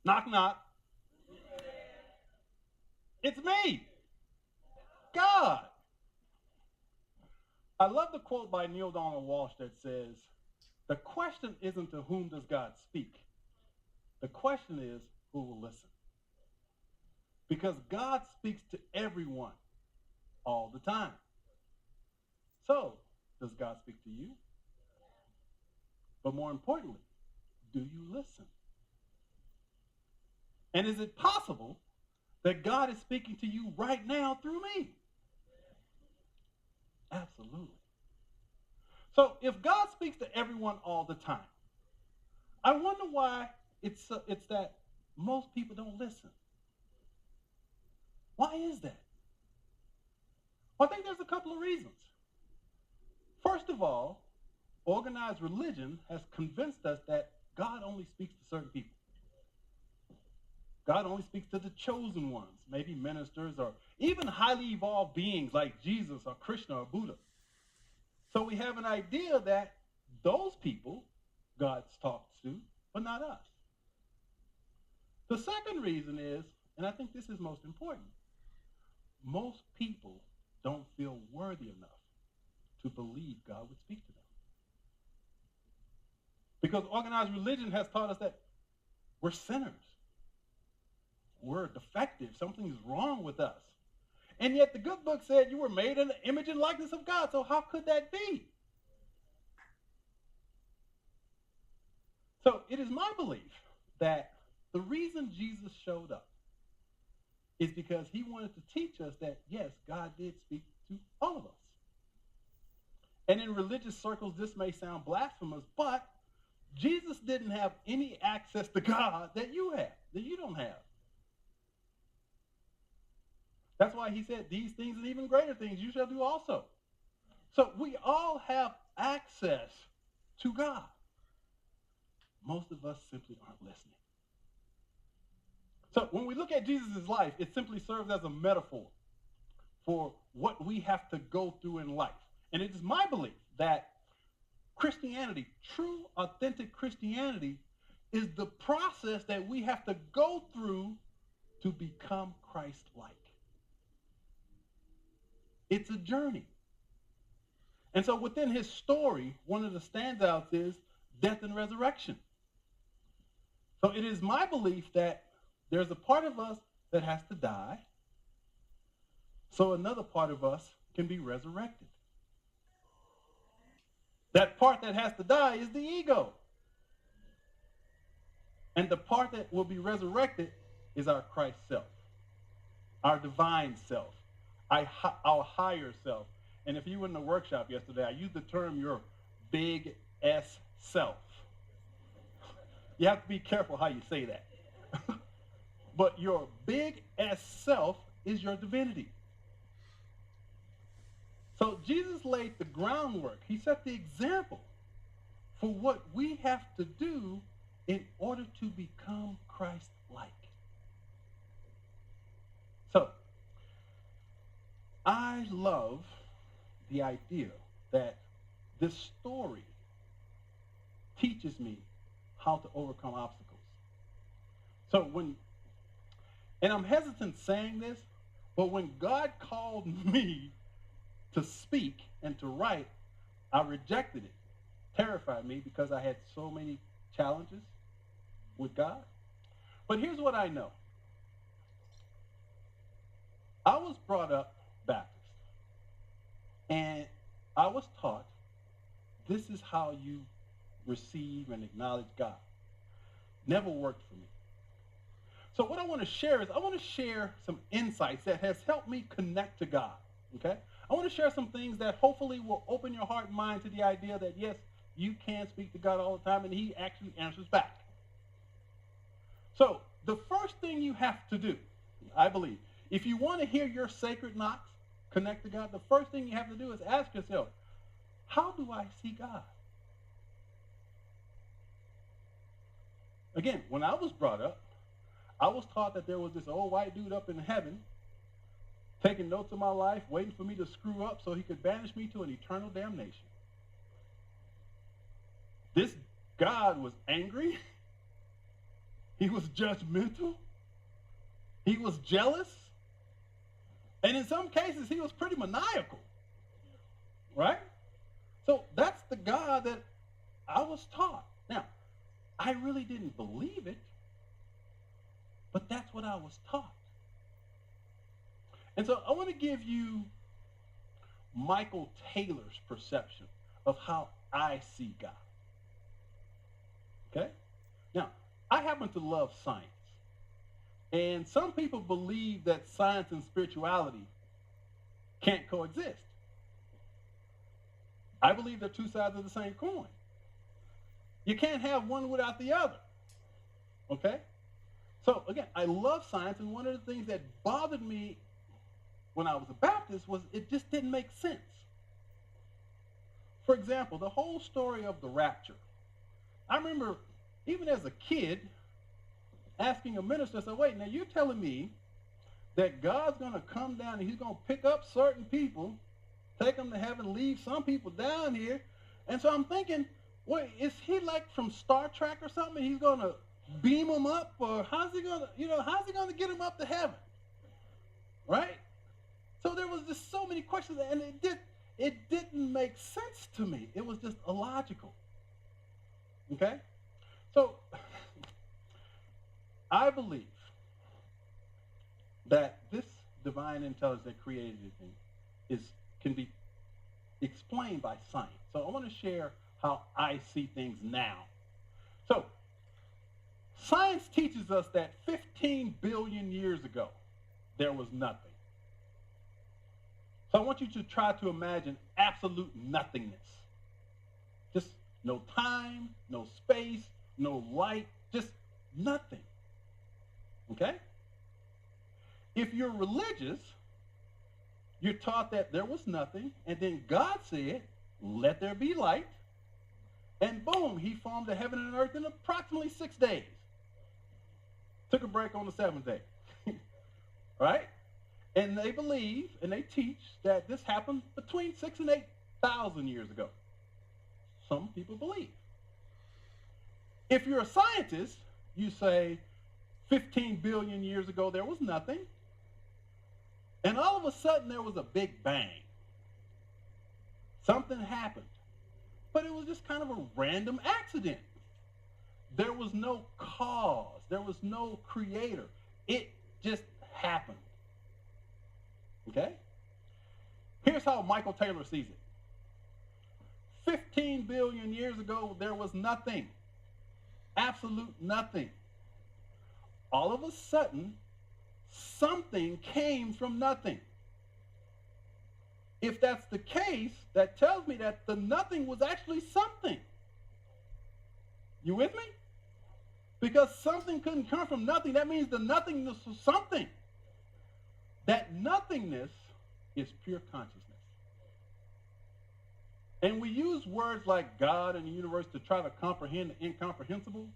Knock, knock. It's me, God. I love the quote by Neil Donald Walsh that says, the question isn't to whom does God speak? The question is who will listen. Because God speaks to everyone all the time. So, does God speak to you? But more importantly, do you listen? And is it possible that God is speaking to you right now through me? Absolutely. So if God speaks to everyone all the time, I wonder why it's that most people don't listen. Why is that? Well, I think there's a couple of reasons. First of all, organized religion has convinced us that God only speaks to certain people. God only speaks to the chosen ones, maybe ministers or even highly evolved beings like Jesus or Krishna or Buddha. So we have an idea that those people God talks to, but not us. The second reason is, and I think this is most important, most people don't feel worthy enough to believe God would speak to them. Because organized religion has taught us that we're sinners. We're defective. Something's wrong with us. And yet the good book said you were made in the image and likeness of God. So how could that be? So it is my belief that the reason Jesus showed up is because he wanted to teach us that, yes, God did speak to all of us. And in religious circles, this may sound blasphemous, but Jesus didn't have any access to God that you have, that you don't have. That's why he said, these things and even greater things you shall do also. So we all have access to God. Most of us simply aren't listening. So when we look at Jesus' life, it simply serves as a metaphor for what we have to go through in life. And it is my belief that Christianity, true, authentic Christianity, is the process that we have to go through to become Christ-like. It's a journey. And so within his story, one of the standouts is death and resurrection. So it is my belief that there's a part of us that has to die, so another part of us can be resurrected. That part that has to die is the ego. And the part that will be resurrected is our Christ self, our divine self, our higher self. And if you were in the workshop yesterday, I used the term your big S self. You have to be careful how you say that. But your big S self is your divinity. So Jesus laid the groundwork. He set the example for what we have to do in order to become Christ-like. So I love the idea that this story teaches me how to overcome obstacles. So and I'm hesitant saying this, but when God called me to speak and to write, I rejected it. Terrified me because I had so many challenges with God. But here's what I know. I was brought up Baptist, and I was taught this is how you receive and acknowledge God. Never worked for me. So what I want to share is I want to share some insights that has helped me connect to God, okay? I want to share some things that hopefully will open your heart and mind to the idea that, yes, you can speak to God all the time, and he actually answers back. So the first thing you have to do, I believe, if you want to hear your sacred knocks connect to God, the first thing you have to do is ask yourself, how do I see God? Again, when I was brought up, I was taught that there was this old white dude up in heaven taking notes of my life, waiting for me to screw up so he could banish me to an eternal damnation. This God was angry He was judgmental. He was jealous. And in some cases, he was pretty maniacal. Right? So that's the God that I was taught. Now, I really didn't believe it, but that's what I was taught. And so I want to give you Michael Taylor's perception of how I see God. Okay? Now, I happen to love science. And some people believe that science and spirituality can't coexist. I believe they're two sides of the same coin. You can't have one without the other. Okay? So, again, I love science, and one of the things that bothered me when I was a Baptist was it just didn't make sense. For example, the whole story of the rapture. I remember, even as a kid, asking a minister, I said, wait, now you're telling me that God's going to come down and he's going to pick up certain people, take them to heaven, leave some people down here. And so I'm thinking, wait, is he like from Star Trek or something? He's going to beam them up, or how's he going to get them up to heaven? Right? So there was just so many questions, and it didn't make sense to me. It was just illogical. Okay? So I believe that this divine intelligence that created it can be explained by science. So I want to share how I see things now. So science teaches us that 15 billion years ago, there was nothing. So I want you to try to imagine absolute nothingness. Just no time, no space, no light, just nothing. Okay? If you're religious, you're taught that there was nothing, and then God said, let there be light, and boom, he formed the heaven and earth in approximately 6 days. Took a break on the 7th day. Right? And they believe, and they teach, that this happened between 6,000 and 8,000 years ago. Some people believe. If you're a scientist, you say 15 billion years ago there was nothing, and all of a sudden there was a big bang. Something happened, but it was just kind of a random accident. There was no cause. There was no creator. It just happened. Okay? Here's how Michael Taylor sees it. 15 billion years ago, there was nothing. Absolute nothing. All of a sudden, something came from nothing. If that's the case, that tells me that the nothing was actually something. You with me? Because something couldn't come from nothing. That means the nothingness was something. That nothingness is pure consciousness. And we use words like God and the universe to try to comprehend the incomprehensible,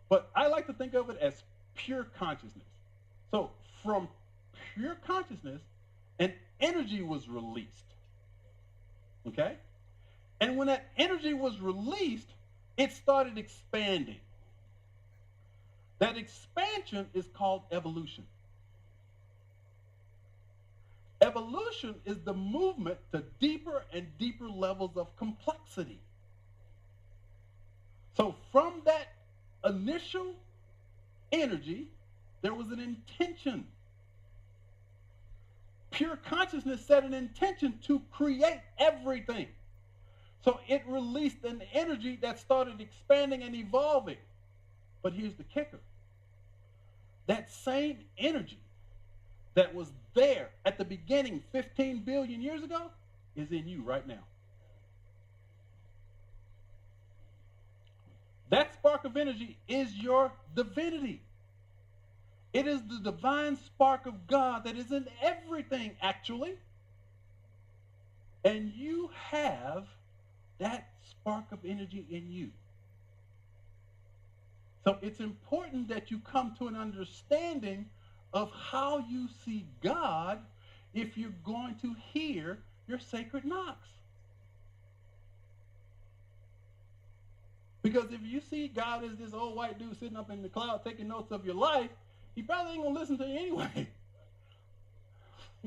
but I like to think of it as pure consciousness. So from pure consciousness, an energy was released. Okay? And when that energy was released, it started expanding. That expansion is called evolution. Evolution is the movement to deeper and deeper levels of complexity. So from that initial energy, there was an intention. Pure consciousness set an intention to create everything. So it released an energy that started expanding and evolving. But here's the kicker. That same energy that was there at the beginning 15 billion years ago is in you right now. That spark of energy is your divinity. It is the divine spark of God that is in everything, actually. And you have that spark of energy in you. So it's important that you come to an understanding of how you see God if you're going to hear your sacred knocks. Because if you see God as this old white dude sitting up in the cloud taking notes of your life, he probably ain't going to listen to you anyway.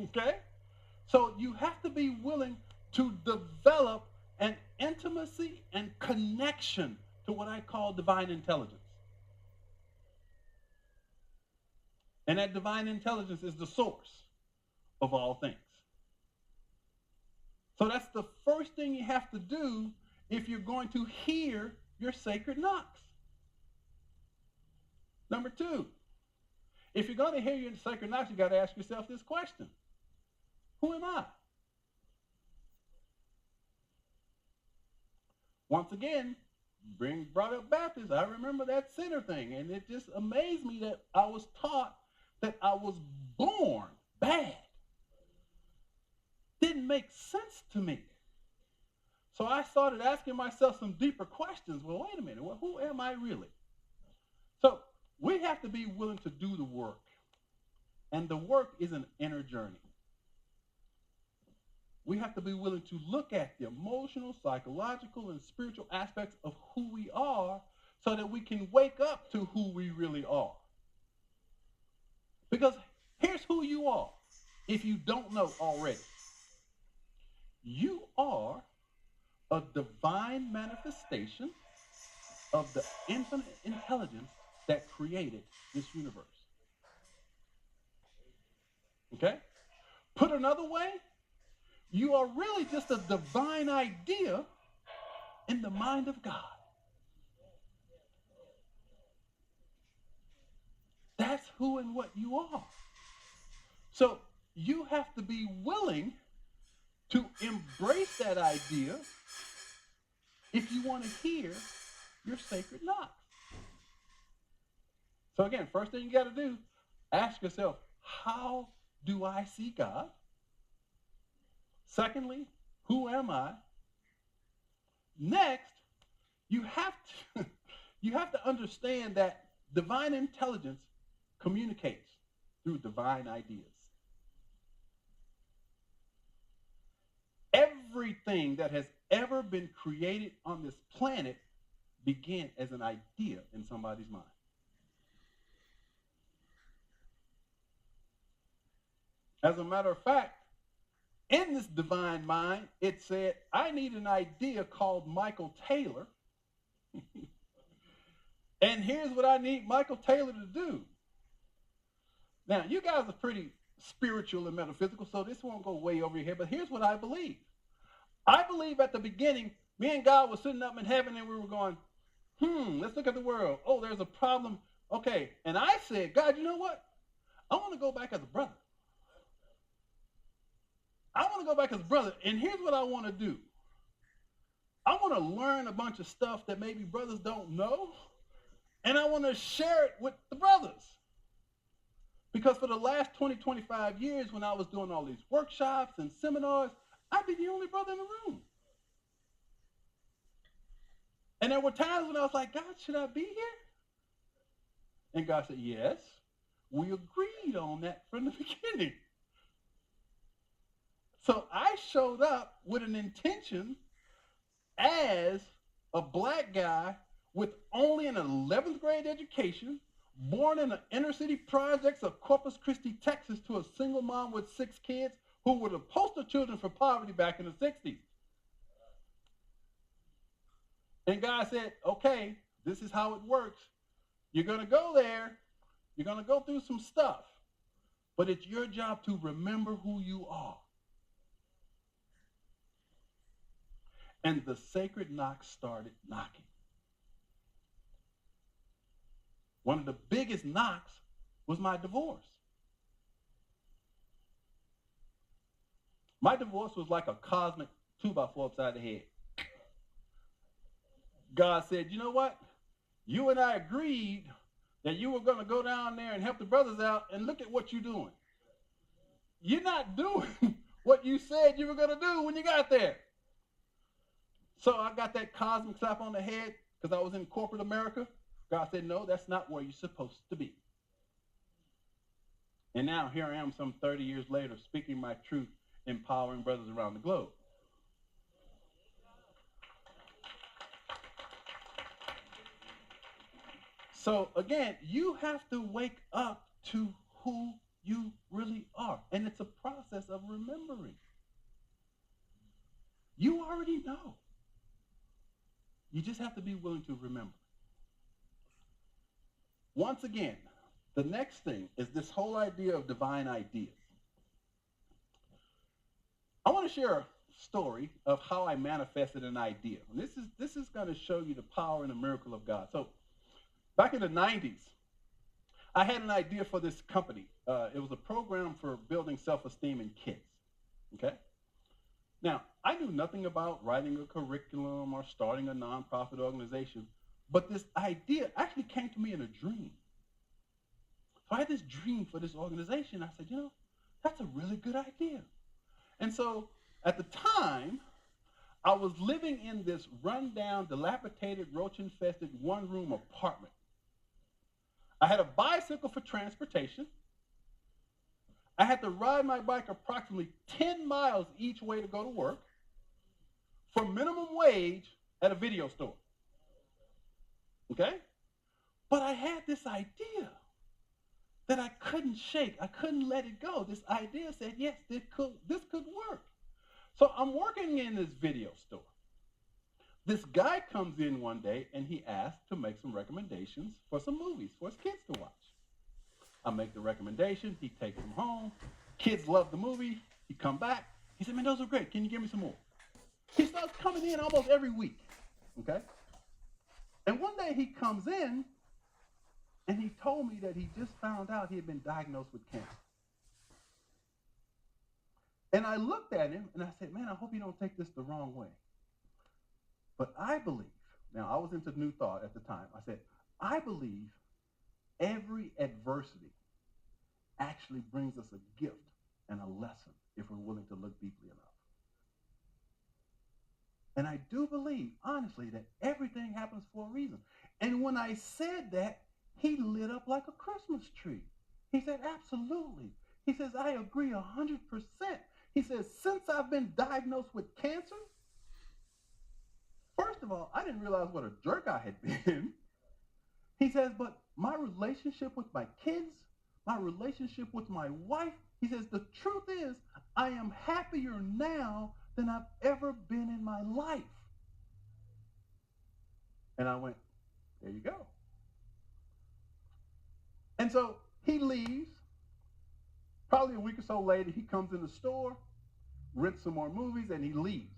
Okay? So you have to be willing to develop an intimacy and connection to what I call divine intelligence. And that divine intelligence is the source of all things. So that's the first thing you have to do if you're going to hear your sacred knocks. Number two, if you're going to hear your sacred knocks, you got to ask yourself this question. Who am I? Once again, brought up Baptist. I remember that sinner thing, and it just amazed me that I was taught that I was born bad. Didn't make sense to me. So I started asking myself some deeper questions. Well, wait a minute. Well, who am I really? So we have to be willing to do the work. And the work is an inner journey. We have to be willing to look at the emotional, psychological, and spiritual aspects of who we are so that we can wake up to who we really are. Because here's who you are, if you don't know already. You are a divine manifestation of the infinite intelligence that created this universe. Okay? Put another way, you are really just a divine idea in the mind of God. That's who and what you are. So you have to be willing to embrace that idea if you want to hear your sacred knocks. So again, first thing you got to do, ask yourself, how do I see God? Secondly, who am I? Next, you have to understand that divine intelligence communicates through divine ideas. Everything that has ever been created on this planet began as an idea in somebody's mind. As a matter of fact, in this divine mind, it said, I need an idea called Michael Taylor. And here's what I need Michael Taylor to do. Now, you guys are pretty spiritual and metaphysical, so this won't go way over your head, but here's what I believe. I believe at the beginning, me and God were sitting up in heaven and we were going, let's look at the world. Oh, there's a problem. Okay. And I said, God, you know what? I want to go back as a brother. I want to go back as a brother. And here's what I want to do. I want to learn a bunch of stuff that maybe brothers don't know. And I want to share it with the brothers. Because for the last 20, 25 years, when I was doing all these workshops and seminars, I'd be the only brother in the room. And there were times when I was like, God, should I be here? And God said, yes, we agreed on that from the beginning. So I showed up with an intention as a black guy with only an 11th grade education, born in the inner city projects of Corpus Christi, Texas, to a single mom with 6 kids who were the poster children for poverty back in the 60s. And God said, okay, this is how it works. You're going to go there. You're going to go through some stuff. But it's your job to remember who you are. And the sacred knock started knocking. One of the biggest knocks was my divorce. My divorce was like a cosmic 2x4 upside the head. God said, you know what? You and I agreed that you were going to go down there and help the brothers out, and look at what you're doing. You're not doing what you said you were going to do when you got there. So I got that cosmic slap on the head because I was in corporate America. God said, no, that's not where you're supposed to be. And now here I am some 30 years later speaking my truth, empowering brothers around the globe. So again, you have to wake up to who you really are. And it's a process of remembering. You already know. You just have to be willing to remember. Once again, the next thing is this whole idea of divine ideas. I want to share a story of how I manifested an idea. And this is going to show you the power and the miracle of God. So back in the 90s, I had an idea for this company. It was a program for building self-esteem in kids. Okay? Now, I knew nothing about writing a curriculum or starting a nonprofit organization, but this idea actually came to me in a dream. So I had this dream for this organization. I said, that's a really good idea. And so at the time, I was living in this rundown, dilapidated, roach-infested one-room apartment. I had a bicycle for transportation. I had to ride my bike approximately 10 miles each way to go to work for minimum wage at a video store. Okay? But I had this idea that I couldn't shake. I couldn't let it go. This idea said, yes, this could work. So I'm working in this video store. This guy comes in one day and he asks to make some recommendations for some movies for his kids to watch. I make the recommendation. He takes them home. Kids love the movie. He come back. He said, man, those are great. Can you give me some more? He starts coming in almost every week. Okay? And one day he comes in and he told me that he just found out he had been diagnosed with cancer. And I looked at him and I said, man, I hope you don't take this the wrong way. But I believe, now I was into New Thought at the time. I said, I believe every adversity actually brings us a gift and a lesson if we're willing to look deeply enough. And I do believe, honestly, that everything happens for a reason. And when I said that, he lit up like a Christmas tree. He said, absolutely. He says, I agree 100%. He says, since I've been diagnosed with cancer, first of all, I didn't realize what a jerk I had been. He says, but my relationship with my kids, my relationship with my wife, he says, the truth is, I am happier now than I've ever been in my life. And I went, there you go. And so he leaves. Probably a week or so later, he comes in the store, rents some more movies, and he leaves.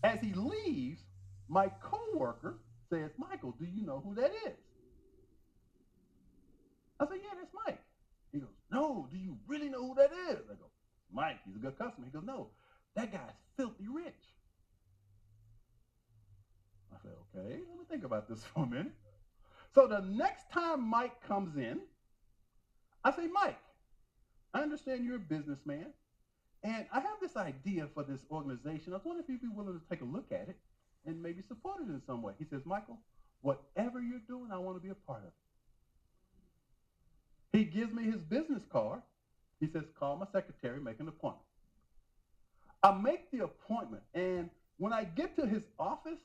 As he leaves, my coworker says, Michael, do you know who that is? I said, yeah, that's Mike. He goes, no, do you really know who that is? I go, Mike, he's a good customer. He goes, no, that guy's filthy rich. I said, okay, let me think about this for a minute. So the next time Mike comes in, I say, Mike, I understand you're a businessman, and I have this idea for this organization. I was wondering if you'd be willing to take a look at it and maybe support it in some way. He says, Michael, whatever you're doing, I want to be a part of it. He gives me his business card. He says, call my secretary, make an appointment. I make the appointment, and when I get to his office,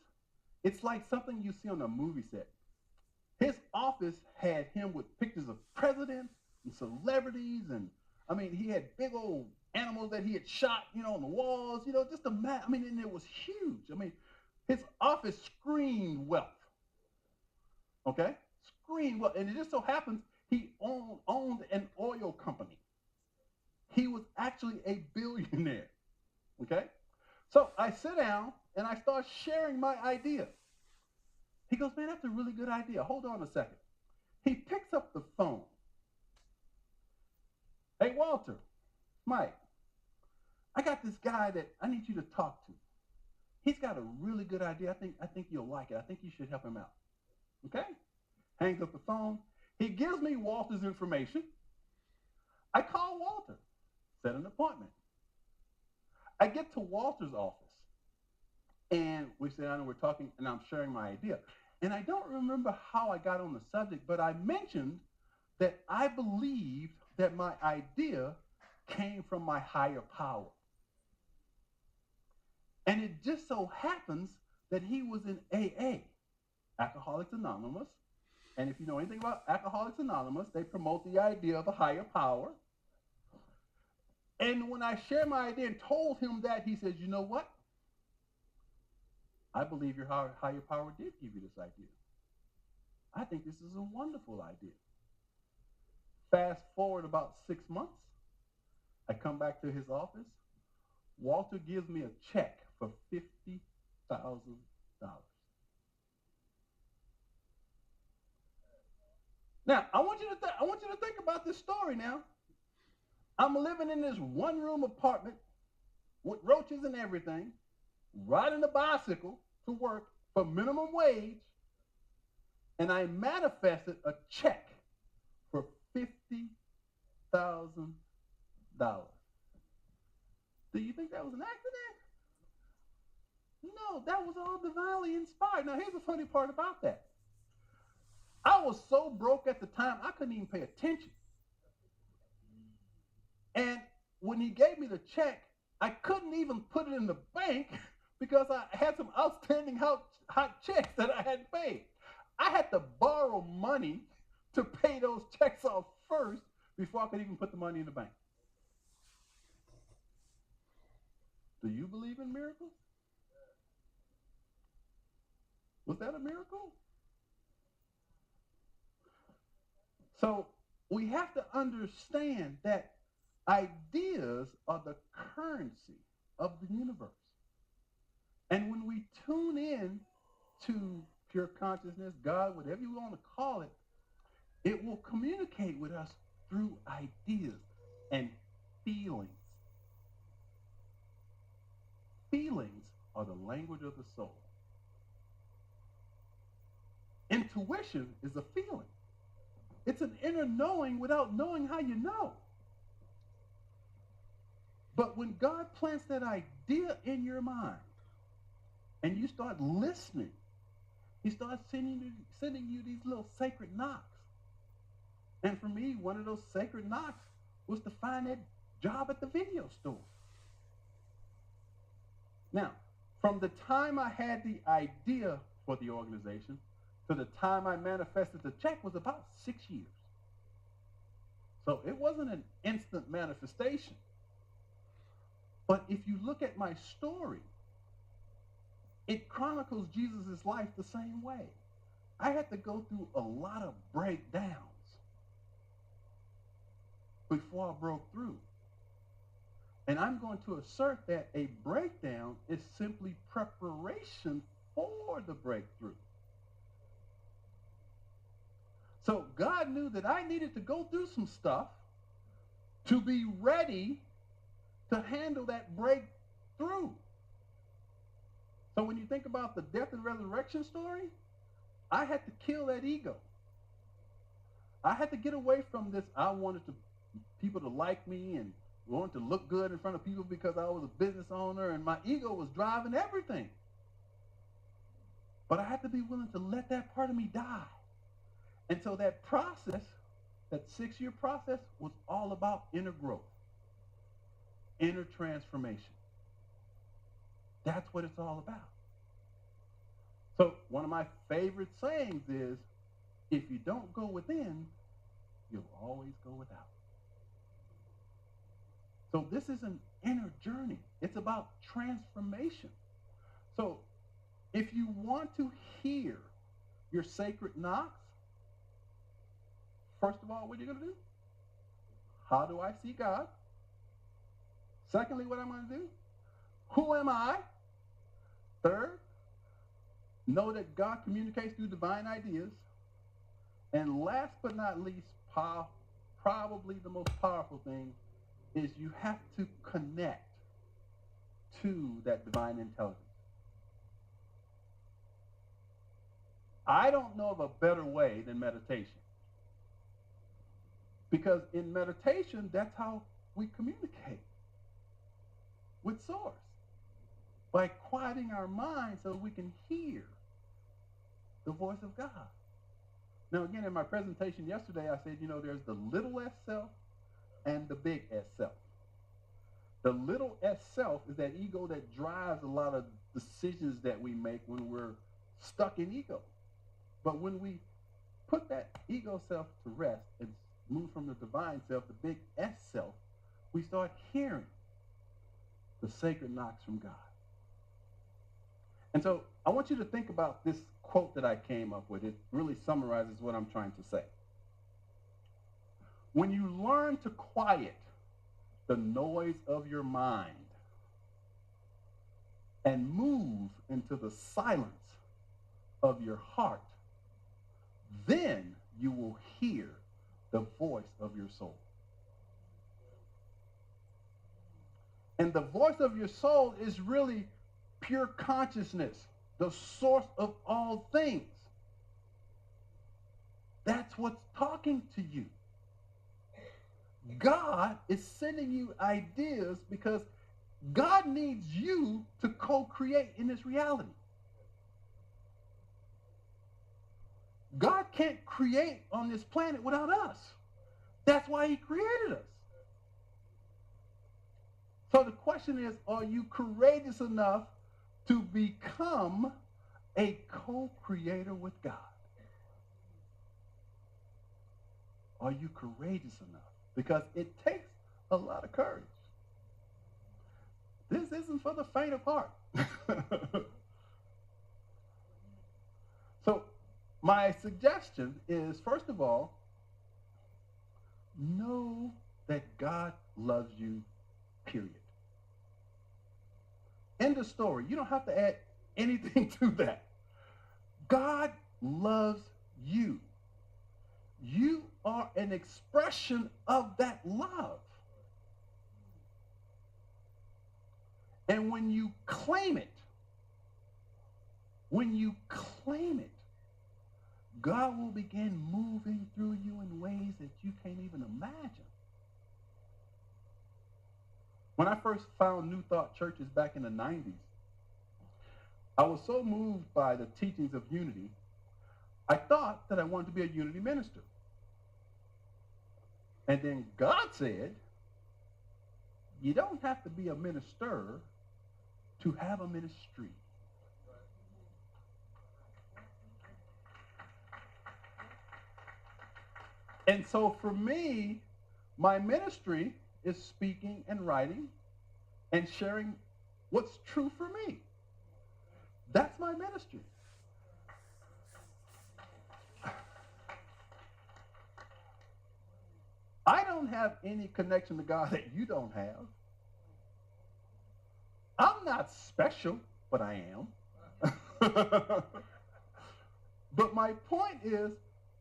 it's like something you see on a movie set. His office had him with pictures of presidents and celebrities, and I mean, he had big old animals that he had shot, on the walls, just and it was huge. I mean, his office screamed wealth. Okay? Screamed wealth. And it just so happens he owned an oil company. He was actually a billionaire. Okay? So I sit down and I start sharing my idea. He goes, man, that's a really good idea. Hold on a second. He picks up the phone. Hey, Walter, Mike, I got this guy that I need you to talk to. He's got a really good idea. I think you'll like it. I think you should help him out. Okay? Hangs up the phone. He gives me Walter's information. I call Walter, set an appointment. I get to Walter's office, and we sit down and we're talking, and I'm sharing my idea. And I don't remember how I got on the subject, but I mentioned that I believed that my idea came from my higher power. And it just so happens that he was in AA, Alcoholics Anonymous, And if you know anything about Alcoholics Anonymous, they promote the idea of a higher power. And when I shared my idea and told him that, he says, you know what? I believe your higher power did give you this idea. I think this is a wonderful idea. Fast forward about 6 months. I come back to his office. Walter gives me a check for $50,000. Now, I want you to think about this story now. I'm living in this one-room apartment with roaches and everything, riding a bicycle to work for minimum wage, and I manifested a check for $50,000. Do you think that was an accident? No, that was all divinely inspired. Now, here's the funny part about that. I was so broke at the time, I couldn't even pay attention. And when he gave me the check, I couldn't even put it in the bank because I had some outstanding hot checks that I hadn't paid. I had to borrow money to pay those checks off first before I could even put the money in the bank. Do you believe in miracles? Was that a miracle? So we have to understand that ideas are the currency of the universe. And when we tune in to pure consciousness, God, whatever you want to call it, it will communicate with us through ideas and feelings. Feelings are the language of the soul. Intuition is a feeling. It's an inner knowing without knowing how you know. But when God plants that idea in your mind and you start listening, he starts sending you these little sacred knocks. And for me, one of those sacred knocks was to find that job at the video store. Now, from the time I had the idea for the organization to the time I manifested the check was about 6 years. So it wasn't an instant manifestation. But if you look at my story, it chronicles Jesus' life the same way. I had to go through a lot of breakdowns before I broke through. And I'm going to assert that a breakdown is simply preparation for the breakthrough. So God knew that I needed to go through some stuff to be ready to handle that breakthrough. So when you think about the death and resurrection story, I had to kill that ego. I had to get away from this, I wanted people to like me and wanted to look good in front of people because I was a business owner and my ego was driving everything. But I had to be willing to let that part of me die. And so that process, that 6-year process, was all about inner growth, inner transformation. That's what it's all about. So one of my favorite sayings is, if you don't go within, you'll always go without. So this is an inner journey. It's about transformation. So if you want to hear your sacred knocks, first of all, what are you going to do? How do I see God? Secondly, what I'm going to do? Who am I? Third, know that God communicates through divine ideas. And last but not least, probably the most powerful thing is you have to connect to that divine intelligence. I don't know of a better way than meditation. Because in meditation, that's how we communicate with Source. By quieting our mind so we can hear the voice of God. Now, again, in my presentation yesterday, I said, there's the little s self and the big S self. The little s self is that ego that drives a lot of decisions that we make when we're stuck in ego. But when we put that ego self to rest and move from the divine self, the big S self, we start hearing the sacred knocks from God. And so I want you to think about this quote that I came up with. It really summarizes what I'm trying to say. When you learn to quiet the noise of your mind and move into the silence of your heart, then you will hear the voice of your soul. And the voice of your soul is really pure consciousness, the source of all things. That's what's talking to you. God is sending you ideas because God needs you to co-create in this reality. God can't create on this planet without us. That's why he created us. So the question is, are you courageous enough to become a co-creator with God? Are you courageous enough? Because it takes a lot of courage. This isn't for the faint of heart. So my suggestion is, first of all, know that God loves you, period. End of story. You don't have to add anything to that. God loves you. You are an expression of that love. And when you claim it, God will begin moving through you in ways that you can't even imagine. When I first found New Thought churches back in the 90s, I was so moved by the teachings of unity, I thought that I wanted to be a unity minister. And then God said, you don't have to be a minister to have a ministry. And so for me, my ministry is speaking and writing and sharing what's true for me. That's my ministry. I don't have any connection to God that you don't have. I'm not special, but I am. But my point is,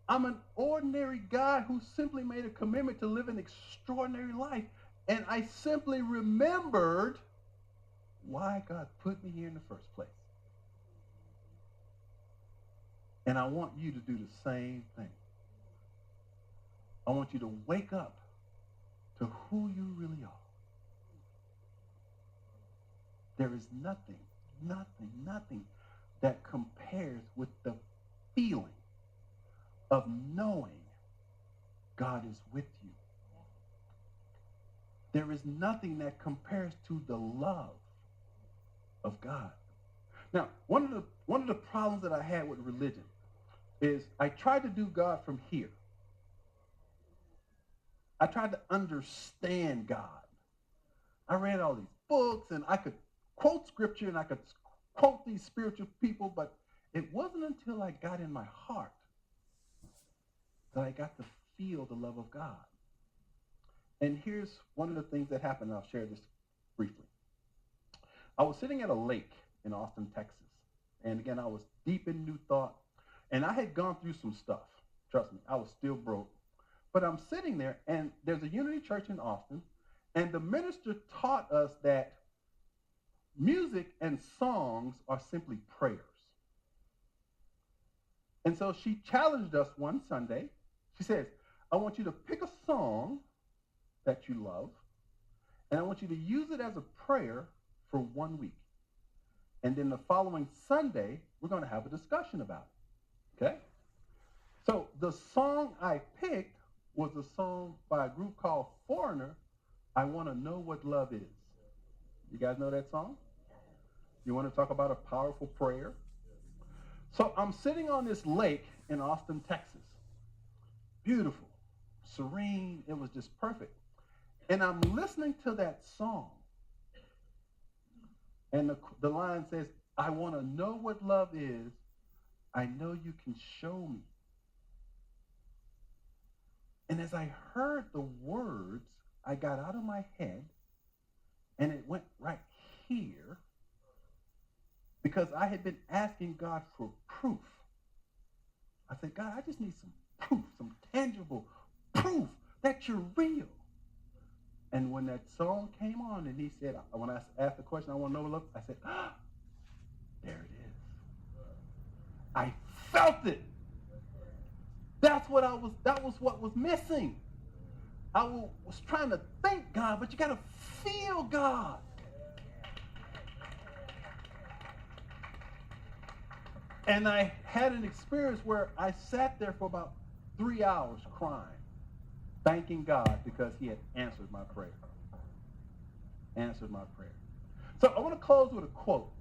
I'm an ordinary guy who simply made a commitment to live an extraordinary life. And I simply remembered why God put me here in the first place. And I want you to do the same thing. I want you to wake up to who you really are. There is nothing that compares with the feeling of knowing God is with you. There is nothing that compares to the love of God. Now, one of the problems that I had with religion is I tried to do God from here. I tried to understand God. I read all these books and I could quote scripture and I could quote these spiritual people, but it wasn't until I got in my heart that I got to feel the love of God. And here's one of the things that happened. I'll share this briefly. I was sitting at a lake in Austin, Texas. And again, I was deep in New Thought. And I had gone through some stuff. Trust me, I was still broke. But I'm sitting there, and there's a Unity Church in Austin. And the minister taught us that music and songs are simply prayers. And so she challenged us one Sunday. She says, I want you to pick a song that you love, and I want you to use it as a prayer for 1 week. And then the following Sunday, we're going to have a discussion about it. Okay? So the song I picked was a song by a group called Foreigner, I Want to Know What Love Is. You guys know that song? You want to talk about a powerful prayer? So I'm sitting on this lake in Austin, Texas. beautiful, serene. It was just perfect. And I'm listening to that song, and the line says, I want to know what love is. I know you can show me. And as I heard the words, I got out of my head, and it went right here, because I had been asking God for proof. I said, God, I just need some proof, some tangible proof that you're real. And when that song came on, and he said, when I asked the question, I want to know what love, I said, there it is. I felt it. That was what was missing. I was trying to think God, but you got to feel God. And I had an experience where I sat there for about 3 hours crying, thanking God because he had answered my prayer. Answered my prayer. So I want to close with a quote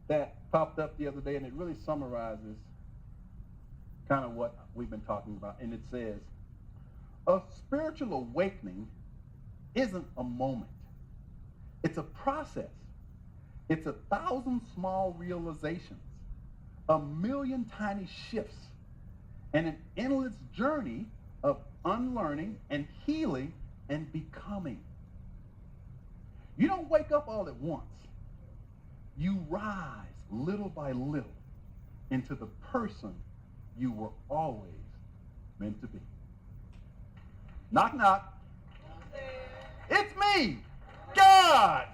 that popped up the other day, and it really summarizes kind of what we've been talking about. And it says, a spiritual awakening isn't a moment. It's a process. It's 1,000 small realizations, 1,000,000 tiny shifts, and an endless journey of unlearning and healing and becoming. You don't wake up all at once. You rise little by little into the person you were always meant to be. Knock, knock. It's me, God.